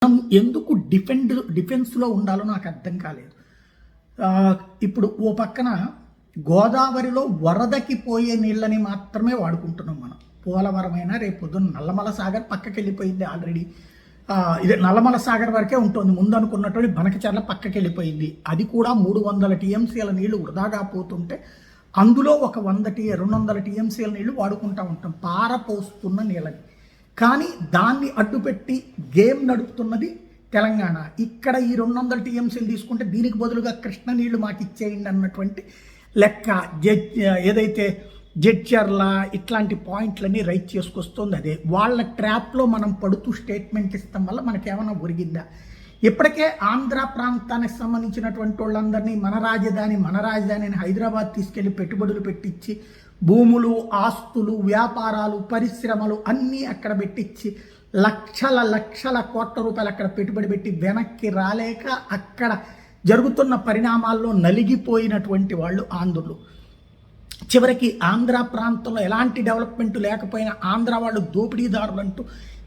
మనం ఎందుకు డిఫెన్స్లో ఉండాలో నాకు అర్థం కాలేదు. ఇప్పుడు ఓ పక్కన గోదావరిలో వరదకి పోయే నీళ్ళని మాత్రమే వాడుకుంటున్నాం మనం. పోలవరమైనా రేపు పొద్దున్న నల్లమల సాగర్ పక్కకి వెళ్ళిపోయింది ఆల్రెడీ. ఇదే నల్లమల సాగర్ వరకే ఉంటుంది. ముందు అనుకున్నటువంటి బనకచర్ల పక్కకి వెళ్ళిపోయింది. అది కూడా 300 టీఎంసీల నీళ్లు వృధాగా పోతుంటే అందులో ఒక 200 టీఎంసీల నీళ్లు వాడుకుంటూ ఉంటాం పారపోస్తున్న నీళ్ళని. కానీ దాన్ని అడ్డుపెట్టి గేమ్ నడుపుతున్నది తెలంగాణ. ఇక్కడ ఈ 200 టీఎంసీలు తీసుకుంటే దీనికి బదులుగా కృష్ణ నీళ్లు మాకు ఇచ్చేయండి అన్నటువంటి లెక్క ఏదైతే జడ్చర్ల ఇట్లాంటి పాయింట్లన్నీ రైట్ చేసుకొస్తుంది. అదే వాళ్ళ ట్రాప్లో మనం పడుతూ స్టేట్మెంట్ ఇస్తాం వల్ల మనకేమైనా ఒరిగిందా? ఇప్పటికే ఆంధ్ర ప్రాంతానికి సంబంధించినటువంటి వాళ్ళందరినీ మన రాజధాని అని హైదరాబాద్ తీసుకెళ్లి పెట్టుబడులు పెట్టించి భూములు, ఆస్తులు, వ్యాపారాలు, పరిశ్రమలు అన్నీ అక్కడ పెట్టించి లక్షల కోట్ల రూపాయలు అక్కడ పెట్టుబడి పెట్టి వెనక్కి రాలేక అక్కడ జరుగుతున్న పరిణామాల్లో నలిగిపోయినటువంటి వాళ్ళు ఆంధ్రులు. చివరికి ఆంధ్ర ప్రాంతంలో ఎలాంటి డెవలప్మెంట్ లేకపోయినా ఆంధ్ర వాళ్ళు దోపిడీదారులు అంటూ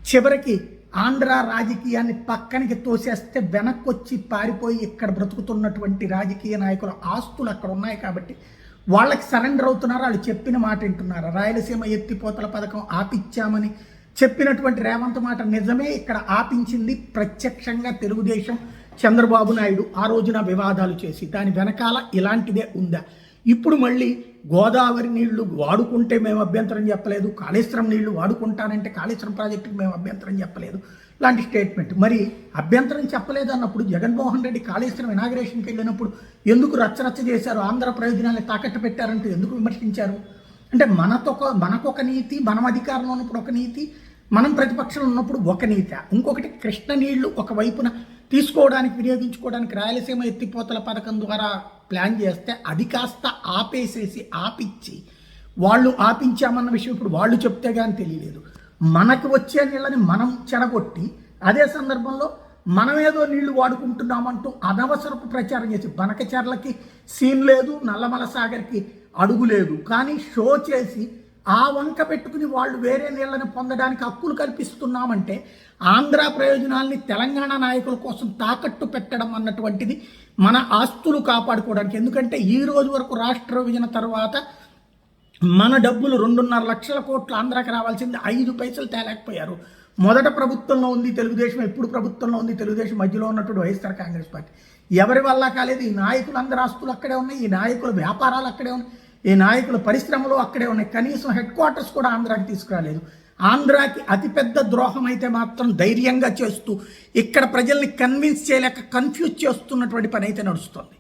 చివరికి ఆంధ్ర రాజకీయాన్ని పక్కనికి తోసేస్తే వెనక్కి వచ్చి పారిపోయి ఇక్కడ బ్రతుకుతున్నటువంటి రాజకీయ నాయకుల ఆస్తులు అక్కడ ఉన్నాయి కాబట్టి వాళ్ళకి సరెండర్ అవుతున్నారు. వాళ్ళు చెప్పిన మాట వింటున్నారు. రాయలసీమ ఎత్తిపోతల పథకం ఆపిచ్చామని చెప్పినటువంటి రేవంత్ మాట నిజమే. ఇక్కడ ఆపించింది ప్రత్యక్షంగా తెలుగుదేశం, చంద్రబాబు నాయుడు ఆ రోజున వివాదాలు చేసి. దాని వెనకాల ఇలాంటిదే ఉందా? ఇప్పుడు మళ్ళీ గోదావరి నీళ్లు వాడుకుంటే మేము అభ్యంతరం చెప్పలేదు, కాళేశ్వరం నీళ్లు వాడుకుంటానంటే కాళేశ్వరం ప్రాజెక్టుకు మేము అభ్యంతరం చెప్పలేదు లాంటి స్టేట్మెంట్. మరి అభ్యంతరం చెప్పలేదు అన్నప్పుడు జగన్మోహన్ రెడ్డి కాళేశ్వరం ఇనాగ్రేషన్కి వెళ్ళినప్పుడు ఎందుకు రచ్చరచ్చ చేశారు, ఆంధ్ర ప్రయోజనాన్ని తాకట్టు పెట్టారంటూ ఎందుకు విమర్శించారు? అంటే మనకొక నీతి, మనం అధికారంలో ఉన్నప్పుడు ఒక నీతి, మనం ప్రతిపక్షంలో ఉన్నప్పుడు ఒక నీతి. ఇంకొకటి కృష్ణ నీళ్లు ఒకవైపున తీసుకోవడానికి వినియోగించుకోవడానికి రాయలసీమ ఎత్తిపోతల పథకం ద్వారా ప్లాన్ చేస్తే అది కాస్త ఆపిచ్చి వాళ్ళు ఆపించామన్న విషయం ఇప్పుడు వాళ్ళు చెప్తే కానీ తెలియలేదు. మనకు వచ్చే నీళ్ళని మనం చెడగొట్టి అదే సందర్భంలో మనమేదో నీళ్లు వాడుకుంటున్నామంటూ అనవసరపు ప్రచారం చేసి బనకచర్లకి సీన్ లేదు, నల్లమల సాగర్కి అడుగు లేదు, కానీ షో చేసి ఆ వంక పెట్టుకుని వాళ్ళు వేరే నీళ్ళని పొందడానికి హక్కులు కల్పిస్తున్నామంటే ఆంధ్ర ప్రయోజనాల్ని తెలంగాణ నాయకుల కోసం తాకట్టు పెట్టడం అన్నటువంటిది మన ఆస్తులు కాపాడుకోవడానికి. ఎందుకంటే ఈ రోజు వరకు రాష్ట్ర విభజన తర్వాత మన డబ్బులు 2.5 లక్షల కోట్లు ఆంధ్రాకి రావాల్సింది 5 పైసలు తేలేకపోయారు. మొదట ప్రభుత్వంలో ఉంది తెలుగుదేశం, ఎప్పుడు ప్రభుత్వంలో ఉంది తెలుగుదేశం, మధ్యలో ఉన్నటువంటి వైఎస్ఆర్ కాంగ్రెస్ పార్టీ. ఎవరి వల్ల కాలేదు. ఈ నాయకులందరి ఆస్తులు అక్కడే ఉన్నాయి, ఈ నాయకుల వ్యాపారాలు అక్కడే ఉన్నాయి, ఈ నాయకుల పరిశ్రమలు అక్కడే ఉన్నాయి. కనీసం హెడ్ క్వార్టర్స్ కూడా ఆంధ్రాకి తీసుకురాలేదు. ఆంధ్రాకి అతిపెద్ద ద్రోహం అయితే మాత్రం ధైర్యంగా చేస్తూ ఇక్కడ ప్రజల్ని కన్విన్స్ చేయలేక కన్ఫ్యూజ్ చేస్తున్నటువంటి పని అయితే నడుస్తుంది.